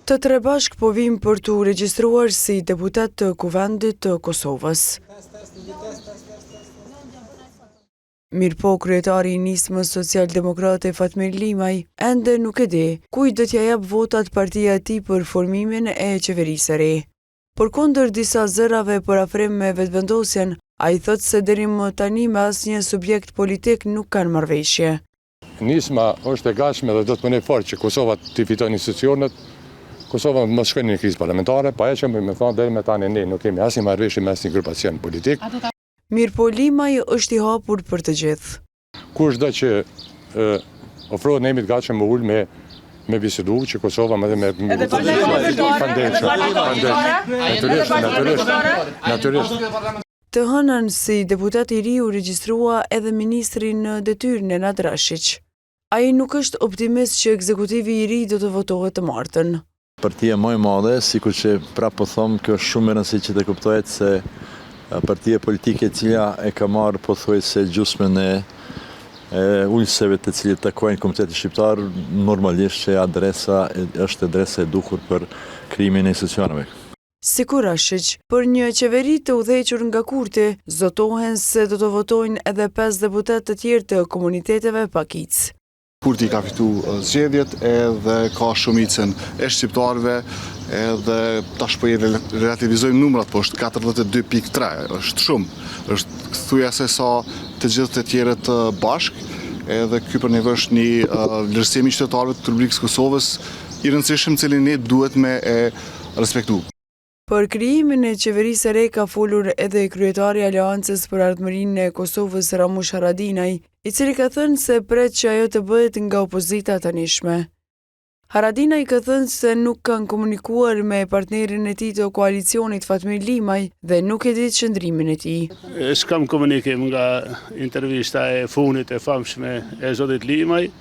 Të tre bashk po vim për të regjistruar si deputet të Kuvendit të Kosovës. Mirëpo kryetari i nismës social-demokrate Fatmir Limaj ende nuk e di kujt do t'ja jap votat partia e tij për formimin e qeverisë së re. Përkundër disa zërave për afrim me vetëvendosjen, ai thotë se deri më tani me asnjë subjekt politik nuk kanë marrëveshje. Nisma është e gatshme dhe do të punojë fort që Kosova të fitojë institucionet. Kosova mos shkojnë në krizë parlamentare, pa e që më thonë deri më tani ne nuk kemi asnjë marrëveshje me asnjë grupacion politik. Mirëpo Limaj është i hapur për të gjithë. Kushdo që ofrohet ne jemi të gatshëm me ul me bisedu që Kosova më dhe me natyrisht. Të hënën si deputat i ri u regjistrua edhe ministri në detyrë Nenad Rashić. Ai nuk është optimist që ekzekutivi i ri do të votohet të martën. Partia më e madhe, sikur që prapë po them, kjo është shumë e rëndësishme që të kuptohet se partia politike e cila e ka marrë pothuajse gjysmën e ulëseve të cilët takojnë Komunitetin Shqiptar, normalisht që adresa është adresa e duhur për krijimin e institucioneve. Sikur Rashić, për një qeveri të udhëhequr nga Kurti, zotohen se do të votojnë edhe 5 deputet të tjerë të komuniteteve pakicë. Kurti ka fitu zgjedhjet edhe ka shumicën e shqiptarëve edhe tash po i relativizojmë numrat, po është 42.3, është shumë. Është thujase sa të gjithë të tjerët bashk, edhe ky për nevojë është një vlerësim i qytetarëve të Republikës Kosovës i rëndësishëm, cilin ne duhet me e respektu. Për krijimin e qeverisë së re ka folur edhe kryetari i Aleancës për Ardhmërinë e Kosovës Ramush Haradinaj, i cili ka thënë se pret që ajo të bëhet nga opozita tanishme. Haradinaj ka thënë se nuk kanë komunikuar me partnerin e tij të koalicionit Fatmir Limaj dhe nuk e di qëndrimin e tij. S'kam komunikim nga intervista e fundit e famshme e zotit Limaj.